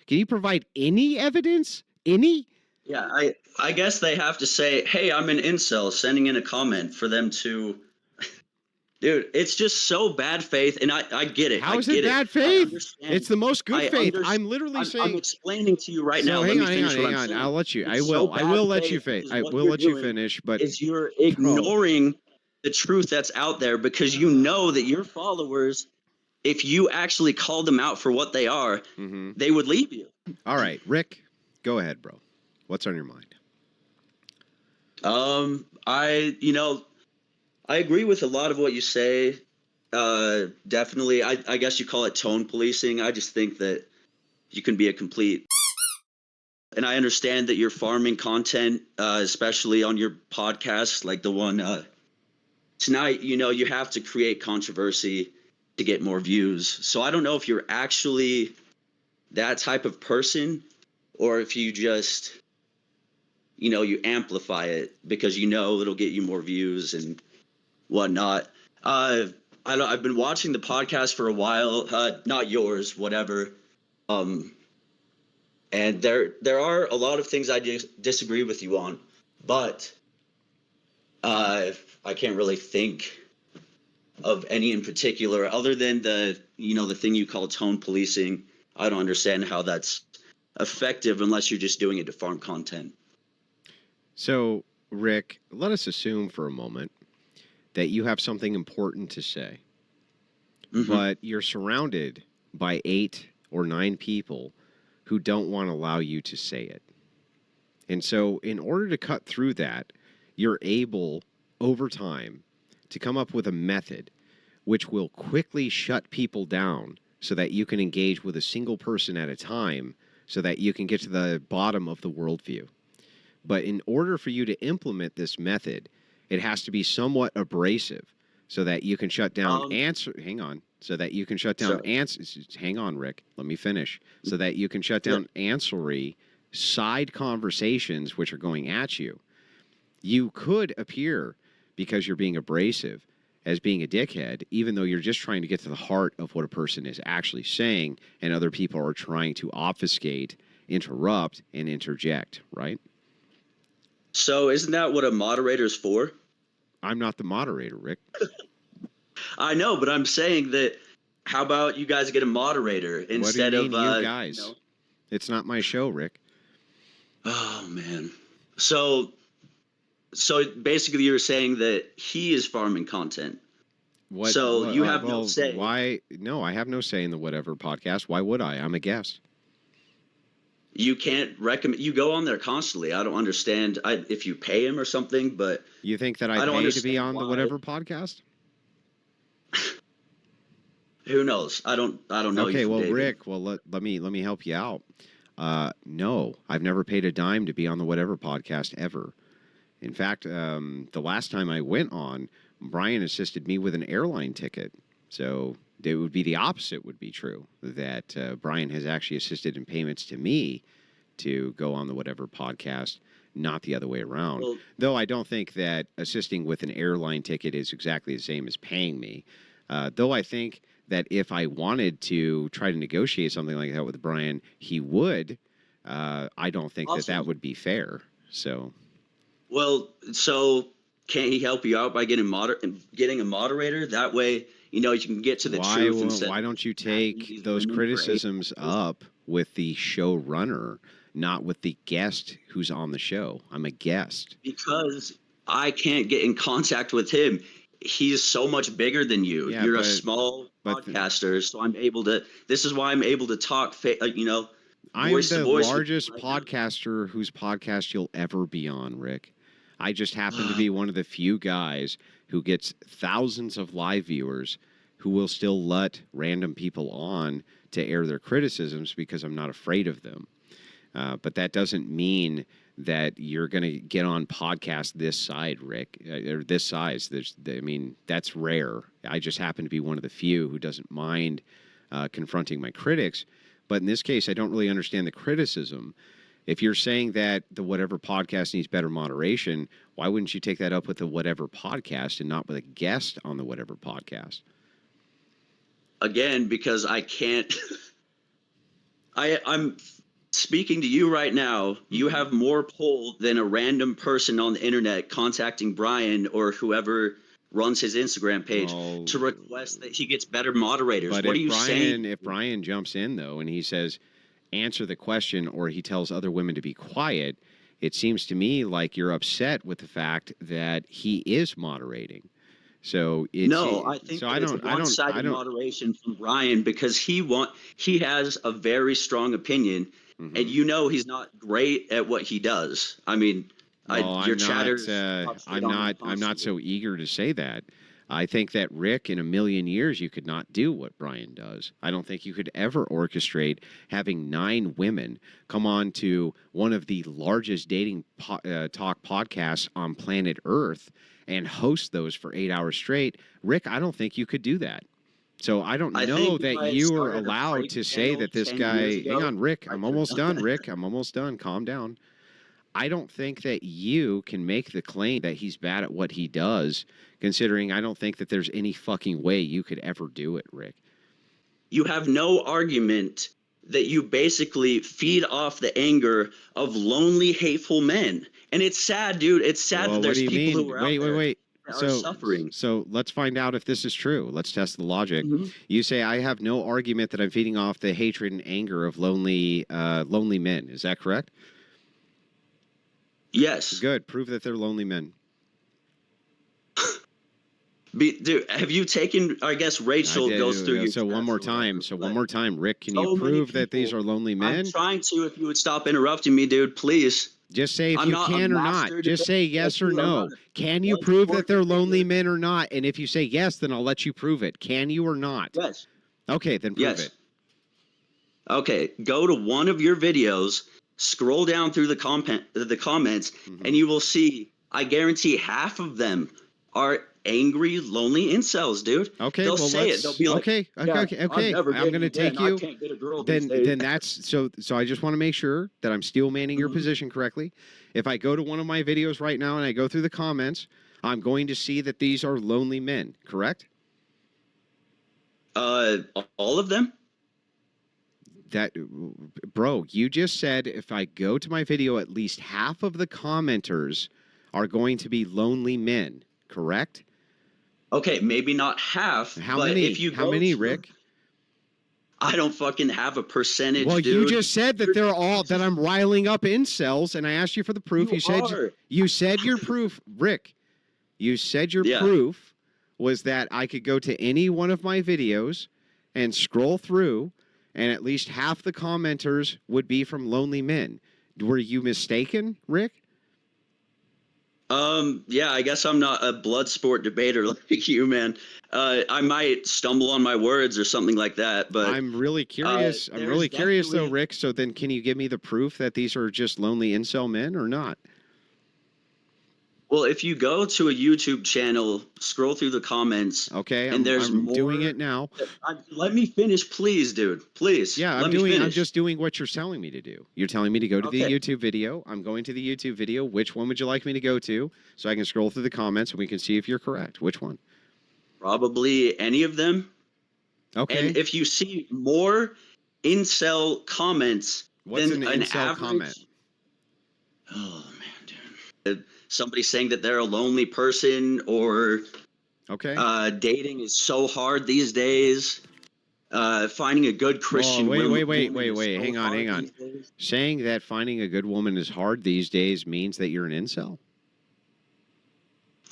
Can you provide any evidence? Any? Yeah, I guess they have to say, "Hey, I'm an incel," sending in a comment for them to. Dude, it's just so bad faith, and I get it. How I is it get it. bad I faith? understand. It's the most good I faith. under, I'm literally I'm saying. explaining to you right So now. Let hang me on, hang finish on, what hang I'm on. I'll saying. let you. I It's so will. I bad will let you faith finish. because I what will you're let you doing finish. But is you're bro, ignoring the truth that's out there because you know that your followers, if you actually called them out for what they are, they would leave you. All right, Rick, go ahead, bro. What's on your mind? I agree with a lot of what you say. Definitely. I guess you call it tone policing. I just think that you can be a complete. And I understand that you're farming content, especially on your podcast, like the one tonight. You have to create controversy to get more views. So I don't know if you're actually that type of person or if you just, you amplify it because it'll get you more views and whatnot. I've been watching the podcast for a while, not yours, whatever. And there are a lot of things I disagree with you on, but I can't really think of any in particular other than the thing you call tone policing. I don't understand how that's effective unless you're just doing it to farm content. So, Rick, let us assume for a moment that you have something important to say, but you're surrounded by 8 or 9 people who don't want to allow you to say it. And so, in order to cut through that, you're able, over time, to come up with a method which will quickly shut people down so that you can engage with a single person at a time so that you can get to the bottom of the worldview. But in order for you to implement this method, it has to be somewhat abrasive so that you can shut down hang on. So that you can shut down hang on, Rick. Let me finish. So that you can shut down ancillary side conversations which are going at you. You could appear, because you're being abrasive, as being a dickhead, even though you're just trying to get to the heart of what a person is actually saying, and other people are trying to obfuscate, interrupt, and interject, right? So isn't that what a moderator's for? I'm not the moderator, Rick. I know, but I'm saying that. How about you guys get a moderator instead of you guys? It's not my show, Rick. Oh man. So basically, you're saying that he is farming content. What? So you have no say. Why? No, I have no say in the whatever podcast. Why would I? I'm a guest. You can't recommend. You go on there constantly. I don't understand. If you pay him or something, but you think that I pay to be on the whatever podcast? Who knows? I don't know. Okay, well, David. Rick, well let me help you out. No, I've never paid a dime to be on the whatever podcast ever. In fact, the last time I went on, Brian assisted me with an airline ticket. So it would be the opposite would be true, that Brian has actually assisted in payments to me to go on the whatever podcast, not the other way around. Well, though I don't think that assisting with an airline ticket is exactly the same as paying me. Though I think that if I wanted to try to negotiate something like that with Brian, he would. I don't think that would be fair. So... Well, so can't he help you out by getting a moderator? That way, you can get to the truth. Why don't you take those criticisms up with the showrunner, not with the guest who's on the show? I'm a guest. Because I can't get in contact with him. He's so much bigger than you. Yeah, you're a small podcaster, so I'm able to. This is why I'm able to talk. I'm the largest podcaster whose podcast you'll ever be on, Rick. I just happen to be one of the few guys who gets thousands of live viewers who will still let random people on to air their criticisms because I'm not afraid of them. But that doesn't mean that you're going to get on podcast this side, Rick, or this size. That's rare. I just happen to be one of the few who doesn't mind confronting my critics. But in this case, I don't really understand the criticism. If you're saying that the whatever podcast needs better moderation, why wouldn't you take that up with the whatever podcast and not with a guest on the whatever podcast? Again, because I can't. I'm speaking to you right now. You Mhm. have more pull than a random person on the internet contacting Brian or whoever runs his Instagram page Well, to request that he gets better moderators. but What are you saying? If Brian jumps in though and he says answer the question or he tells other women to be quiet, it seems to me like you're upset with the fact that he is moderating. So it's No, I think so that it's I one-sided don't. moderation from Brian because he has a very strong opinion, and Mhm. you know he's not great at what he does. I mean, Well, your chatters talk shit on him I'm not constantly. so eager to say that. I think that Rick, in a million years, you could not do what Brian does. I don't think you could ever orchestrate having 9 women come on to one of the largest dating talk podcasts on planet Earth and host those for 8 hours straight. Rick, I don't think you could do that. So I don't I know think if that I had you are started a allowed freight to say channel that this 10 years guy. Hang ago, on, Rick. I I'm could have almost done done. that. Rick, I'm almost done. Calm down. I don't think that you can make the claim that he's bad at what he does, considering I don't think that there's any fucking way you could ever do it, Rick. You have no argument that you basically feed off the anger of lonely, hateful men. And it's sad, dude. It's sad that Well, what do there's you people who mean? are out Wait, wait, there wait. that are So, suffering. so let's find out if this is true. Let's test the logic. Mhm. You say I have no argument that I'm feeding off the hatred and anger of lonely men. Is that correct? Yes. Good. Prove that they're lonely men. Dude, have you taken? I guess I Rachel goes through did. your So one chats more or time. whatever. So one But more time, Rick. Can you so many prove that these people. are lonely I'm men? trying to. If you would stop interrupting me, dude, please. Just say if I'm you not a can or not. master Just debater say like yes or you. I'm not no. a Can you blood prove that sport they're lonely debater. men or not? And if you say yes, then I'll let you prove it. Can you or not? Yes. Okay, then prove Yes. it. Okay. Go to one of your videos. Scroll down through the comments, Hmm. and you will see. I guarantee half of them are angry, lonely incels, dude. Okay, They'll well say it. They'll be like, okay, "Yeah, okay, I'm okay. never I'm dating gonna again. take I you. can't get a girl these days." Then that's so I just want to make sure that I'm steel manning your Mhm. position correctly. If I go to one of my videos right now and I go through the comments, I'm going to see that these are lonely men, correct? Uh, all of them? That bro, you just said if I go to my video, at least half of the commenters are going to be lonely men, correct? Okay, maybe not half, How but if many? you How go many, to, Rick? I don't fucking have a Well, percentage, you dude. just said that they're all This that is, I'm riling up incels, and I asked you for the proof. you are. You said your proof, Rick. You said your Yeah. proof was that I could go to any one of my videos and scroll through, and at least half the commenters would be from lonely men. Were you mistaken, Rick? Yeah, I guess I'm not a blood sport debater like you, man. I might stumble on my words or something like that, but I'm really curious. I'm there's really curious, though, definitely. Rick. So then, can you give me the proof that these are just lonely incel men or not? Well, if you go to a YouTube channel, scroll through the comments, Okay, and there's I'm doing it more. now. Let me finish, please, dude. Please, Yeah, let me I'm finish. just doing what you're telling me to do. You're telling me to go to the Okay. YouTube video. I'm going to the YouTube video. Which one would you like me to go to so I can scroll through the comments and we can see if you're correct? Which one? Probably any of them. And Okay. if you see more incel comments What's than an an incel comment? average, oh man, dude. Somebody saying that they're a lonely person or Okay. dating is so hard these days. Finding a good Well, Christian woman is wait. so Hang hard on. these days. Saying that finding a good woman is hard these days means that you're an incel?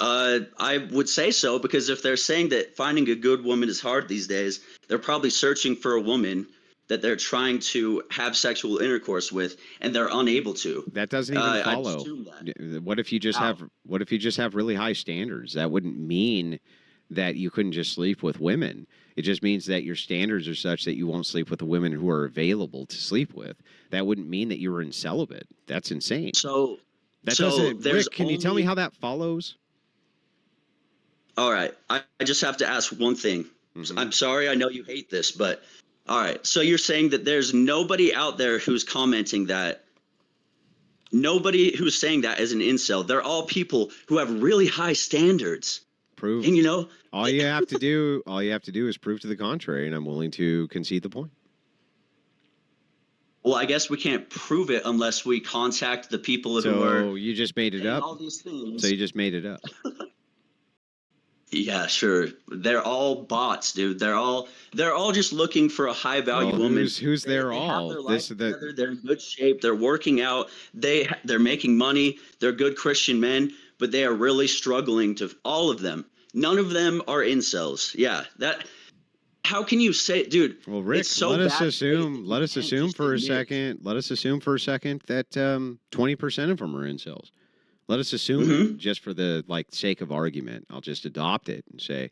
I would say so because if they're saying that finding a good woman is hard these days, they're probably searching for a woman that they're trying to have sexual intercourse with, and they're unable to. That doesn't even I'd follow. assume that. How? What if you just have really high standards? That wouldn't mean that you couldn't just sleep with women. It just means that your standards are such that you won't sleep with the women who are available to sleep with. That wouldn't mean that you were in celibate. That's insane. So, That so doesn't there's Rick, can you tell me only. how that follows? All right. I just have to ask one thing. Hmm. I'm sorry. I know you hate this, but all right. So you're saying that there's nobody out there who's commenting that. Nobody who's saying that as an incel. They're all people who have really high standards. Prove And you know, all you have to do is prove to the contrary, and I'm willing to concede the point. Well, I guess we can't prove it unless we contact the people who are So you just made it saying up. all these things. So you just made it up. Yeah, sure. They're all bots, dude. They're all just looking for a high value Well, woman. who's they're They have all? their This life the together. They're in good shape. They're working out. They're making money. They're good Christian men, but they are really struggling to all of them. None of them are incels. Yeah, that. How can you say, dude? Well, Rick, It's so let us bad assume. Let us assume for a admit. second. Let us assume for a second that 20% of them are incels. Let us assume Mm-hmm. it just for the sake of argument. I'll just adopt it and say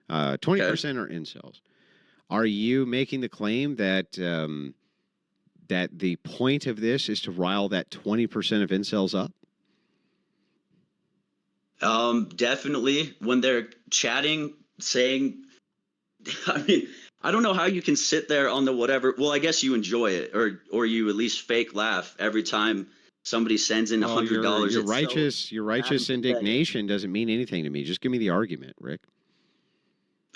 20% are incels. Are you making the claim that that the point of this is to rile that 20% of incels up? Definitely when they're chatting, saying, I mean, I don't know how you can sit there on the whatever. Well, I guess you enjoy it, or you at least fake laugh every time somebody sends in Well, $100. your It's so righteous sad and pathetic. indignation doesn't mean anything to me. Just give me the argument, Rick.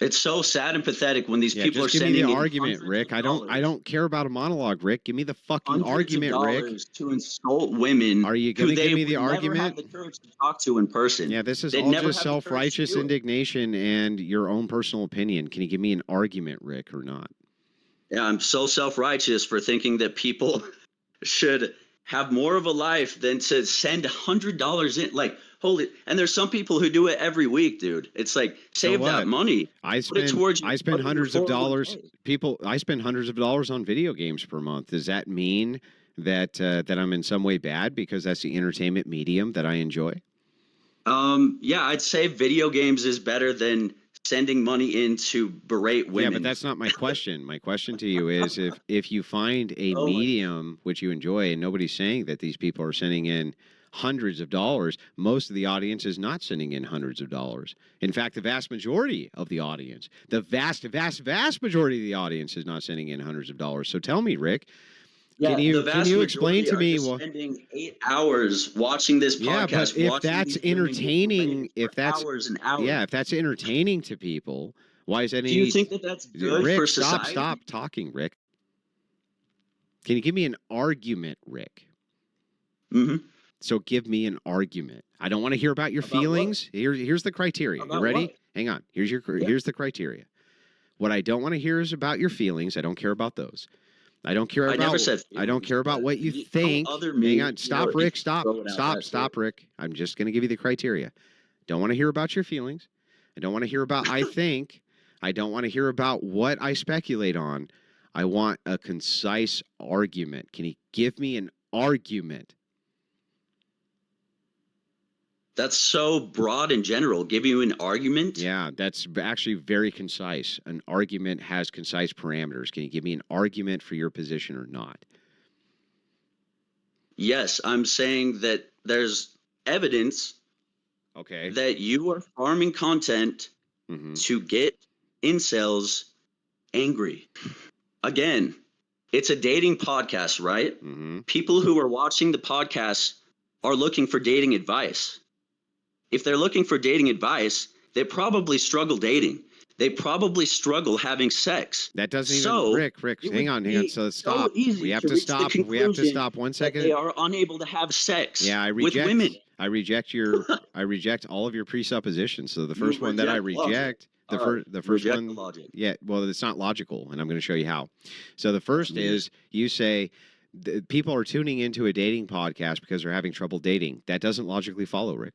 It's so sad and pathetic when these Yeah, people are just give me the sending in argument, Rick. I don't care about a monologue, Rick. Give me the fucking hundreds of argument, Rick. dollars to insult women Are you who gonna give they me the would never have argument? the courage to talk to in person. Yeah, this is They'd all never just have the courage to self-righteous do it. indignation and your own personal opinion. Can you give me an argument, Rick, or not? Yeah, I'm so self-righteous for thinking that people should have more of a life than to send $100 in. Like, holy, and there's some people who do it every week, dude. It's like, So save that what? money. Put it towards I spend put it in your hundreds of dollars. 401k. I spend hundreds of dollars on video games per month. Does that mean that that I'm in some way bad because that's the entertainment medium that I enjoy? Yeah, I'd say video games is better than sending money in to berate Yeah, but women. that's not my question. My question to you is if you find a Oh my medium which you enjoy and nobody's saying that these people are sending in hundreds of dollars, most of the audience is not sending in hundreds of dollars. In fact, the vast majority of the audience, the vast majority of the audience is not sending in hundreds of dollars. So tell me, Rick, Yeah, the can vast you explain majority to are me just spending 8 hours watching this yeah, but podcast, if watching that's these women get entertaining, berated for hours and hours. yeah, if that's entertaining to people, why is that Do you any think that that's good for Rick, society? stop talking, Rick. Can you give me an argument, Rick? Mm-hmm. So give me an argument. I don't want to hear about your About what? feelings. Here's the criteria. You About ready? what? Hang on. Yeah. Here's the criteria. What I don't want to hear is about your feelings. I don't care about those. I don't care I never about said I don't feelings, care about but what you don't think. other Hang me, on. Stop, Rick. just Stop. throw it out that shit. Stop, Rick. I'm just going to give you the criteria. Don't want to hear about your feelings. I don't want to hear about I think. I don't want to hear about what I speculate on. I want a concise argument. Can you give me an argument? That's so broad in general. Give you an argument? Yeah, that's actually very concise. An argument has concise parameters. Can you give me an argument for your position or not? Yes, I'm saying that there's evidence Okay. that you are farming content to get incels angry. Again, it's a dating podcast, right? People who are watching the podcast are looking for dating advice. If they're looking for dating advice, they probably struggle dating. They probably struggle having sex. That doesn't even So Rick, it hang would on. be So so stop. easy We have to to reach the stop. We have to conclusion stop 1 that second. they are unable to have sex Yeah, with women. I reject all of your presuppositions. So the You first one that I logic. reject, All right, the first reject one, the logic. yeah, well, it's not logical, and I'm going to show you how. So the first is you say people are tuning into a dating podcast because they're having trouble dating. That doesn't logically follow, Rick.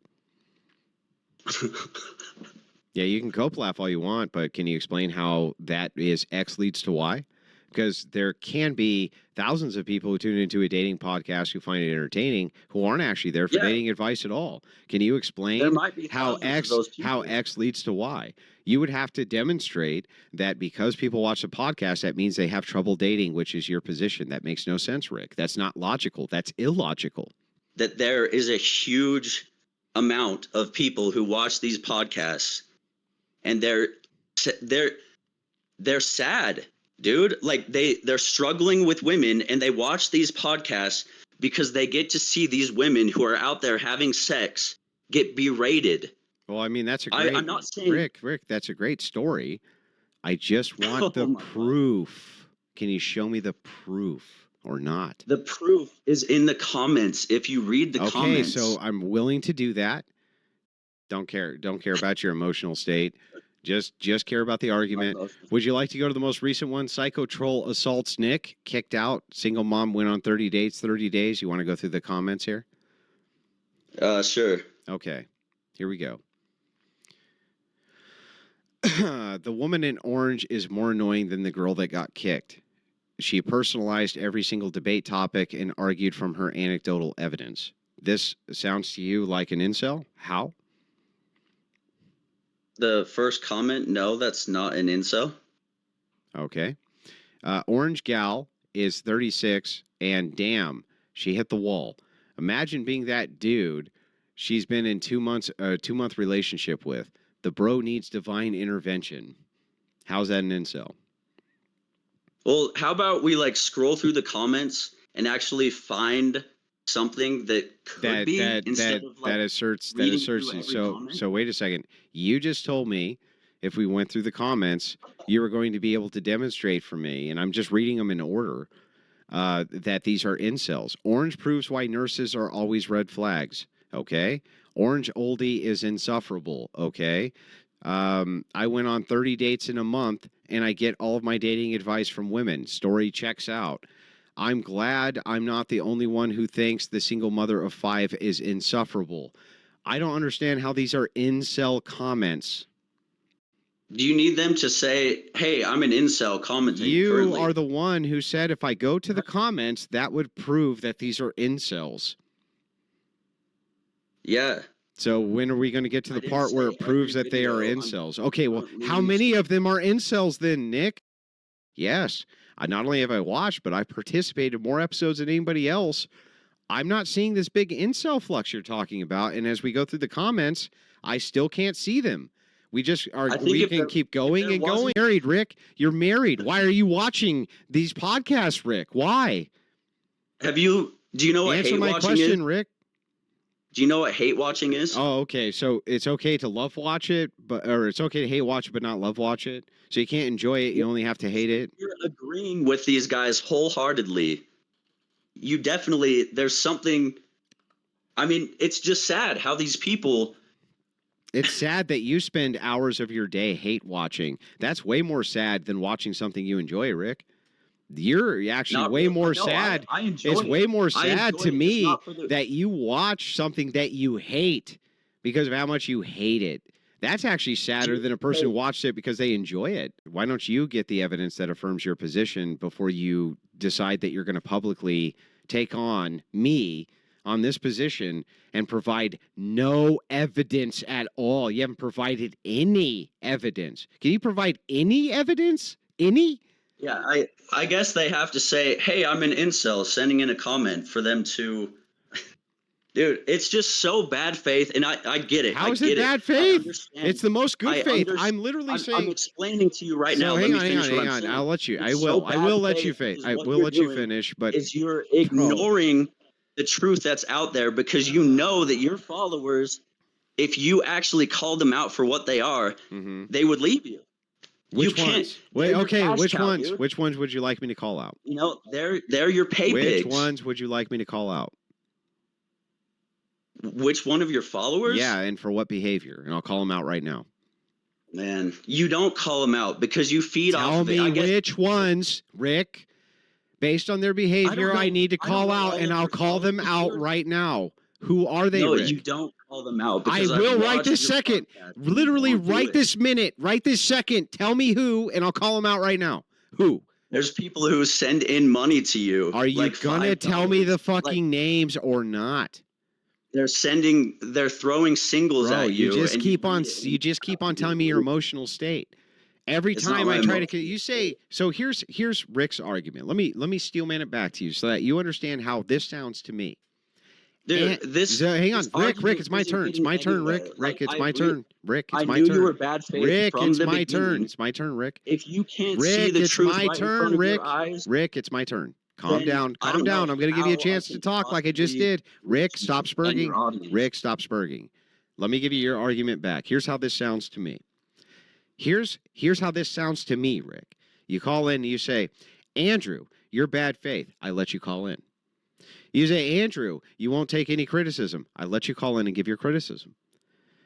Yeah, you can cope laugh all you want, but can you explain how that is X leads to Y? Because there can be thousands of people who tune into a dating podcast who find it entertaining who aren't actually there for dating advice at all. Can you explain There might be thousands of those people. X leads to Y? You would have to demonstrate that because people watch the podcast, that means they have trouble dating, which is your position. That makes no sense, Rick. That's not logical. That's illogical. That there is a huge amount of people who watch these podcasts and they're sad, dude. Like they're struggling with women and they watch these podcasts because they get to see these women who are out there having sex get berated. Well, I mean, that's a great I'm not saying Rick, that's a great story. I just want the proof. Can you show me the proof? or not? The proof is in the comments. If you read the Okay, comments. so I'm willing to do that. Don't care about your emotional state. Just care about the argument. Would you like to go to the most recent one? Psycho troll assaults Nick, kicked out. Single mom went on 30 dates, 30 days. You want to go through the comments here? Sure. Okay, here we go. The woman in orange is more annoying than the girl that got kicked. She personalized every single debate topic and argued from her anecdotal evidence. This sounds to you like an incel? How? The first comment, no, that's not an incel. Okay. Orange gal is 36, and damn, she hit the wall. Imagine being that dude she's been in 2 months, 2-month relationship with. The bro needs divine intervention. How's that an incel? Well, how about we like scroll through the comments and actually find something that could be instead of like that asserts reading through every so comment? so wait a second. You just told me if we went through the comments, you were going to be able to demonstrate for me, and I'm just reading them in order, that these are incels. Orange proves why nurses are always red flags. Okay. Orange oldie is insufferable. Okay. I went on 30 dates in a month, and I get all of my dating advice from women. Story checks out. I'm glad I'm not the only one who thinks the single mother of 5 is insufferable. I don't understand how these are incel comments. Do you need them to say, hey, I'm an incel commenting You currently? are the one who said if I go to the comments, that would prove that these are incels. Yeah. So when are we going to get to the part where it proves that they are incels? Okay, well, how really many of them are incels then, Nick? Yes. Not only have I watched, but I participated in more episodes than anybody else. I'm not seeing this big incel flux you're talking about. And as we go through the comments, I still can't see them. We just are. We can keep going and going. Married, Rick. You're married. Why are you watching these podcasts, Rick? Why? Do you know what Answer hate my watching question, is? Rick. Do you know what hate watching is? Oh, okay. So it's okay to love watch it, or it's okay to hate watch it, but not love watch it. So you can't enjoy it. You only have to hate it. You're agreeing with these guys wholeheartedly. You definitely, there's something. I mean, it's just sad how these people. It's sad that you spend hours of your day hate watching. That's way more sad than watching something you enjoy, Rick. You're actually way more sad. I enjoy it's it. way more sad to me the... that you watch something that you hate because of how much you hate it. That's actually sadder than a person who watched it because they enjoy it. Why don't you get the evidence that affirms your position before you decide that you're going to publicly take on me on this position and provide no evidence at all? You haven't provided any evidence. Can you provide any evidence? Any? Yeah, I guess they have to say, hey, I'm an incel, sending in a comment for them to. Dude, it's just so bad faith, and I get it. How is it bad faith? It's the most good faith. I'm literally saying. I'm explaining to you right now. Hang on. I'll let you. I will let you finish. I will let you finish. But you're ignoring the truth that's out there because you know that your followers, if you actually called them out for what they are, they would leave you. Which ones? Wait, okay, which ones? Dude. Which ones would you like me to call out? You know, they're your pay pigs. Which ones would you like me to call out? Which one of your followers? Yeah, and for what behavior? And I'll call them out right now. Man, you don't call them out because you feed off of it. Tell me which ones, Rick. Based on their behavior, I need to call out, and I'll call them out right now. Who are they, Rick? No, you don't call them out. I will right this second. Literally right this minute. Right this second. Tell me who, and I'll call them out right now. Who? There's people who send in money to you. Are you gonna tell me the fucking names or not? They're throwing singles at you. You just keep on telling me your emotional state. Every time I try to, you say, so here's Rick's argument. Let me steelman it back to you so that you understand how this sounds to me. Dude, hang on, Rick, it's my turn. It's my turn, Rick. Rick, it's my turn. Rick, it's my turn. I knew you were bad faith Rick, from it's the my beginning. turn. It's my turn, Rick. If you can't see the truth right in front of your eyes, Rick, it's my turn. Calm down. Calm down. I'm going to give you a chance to talk like I just did. Rick, stop spurging. Rick, stop spurging. Let me give you your argument back. Here's how this sounds to me. Here's how this sounds to me, Rick. You call in and you say, Andrew, you're bad faith. I let you call in. You say, Andrew, you won't take any criticism. I let you call in and give your criticism.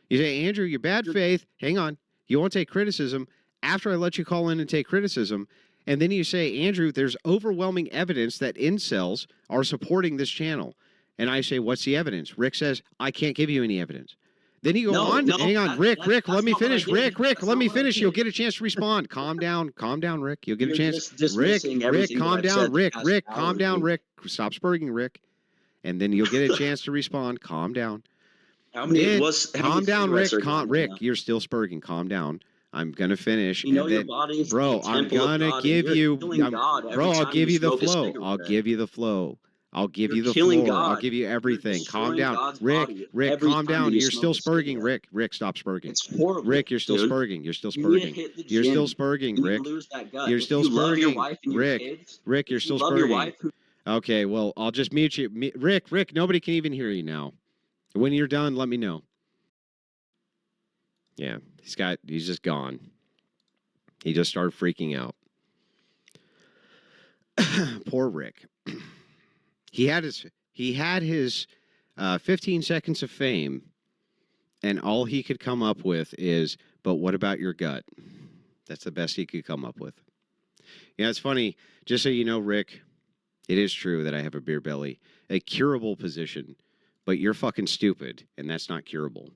You say, Andrew, you're bad faith. Hang on. You won't take criticism after I let you call in and take criticism. And then you say, Andrew, there's overwhelming evidence that incels are supporting this channel. And I say, what's the evidence? Rick says, I can't give you any evidence. Then you go on. Hang on, Rick, let me finish. Rick, let me finish. You'll get a chance to respond. Calm down, Rick. You'll get a chance. Rick, calm down. Rick, calm down. Rick, stop spurging, Rick. And then you'll get a chance to respond. Calm down. Calm down, Rick. Rick, you're still spurging. Calm down. I'm gonna finish. You know your body, bro. I'm gonna give you, bro. I'll give you the flow. I'll give you the flow. I'll give you the floor. I'll give you everything. Calm down, Rick. Calm down. You're still spurging, Rick, stop spurging. It's horrible. Rick, you're still spurging. You're still spurging. You're still spurging, Rick. You're still spurging. Rick, you're still spurging. Okay, well, I'll just mute you. Rick, nobody can even hear you now. When you're done, let me know. Yeah, he's just gone. He just started freaking out. Poor Rick. He had his 15 seconds of fame, and all he could come up with is, but what about your gut? That's the best he could come up with. Yeah, it's funny. Just so you know, Rick, it is true that I have a beer belly, a curable position, but you're fucking stupid, and that's not curable.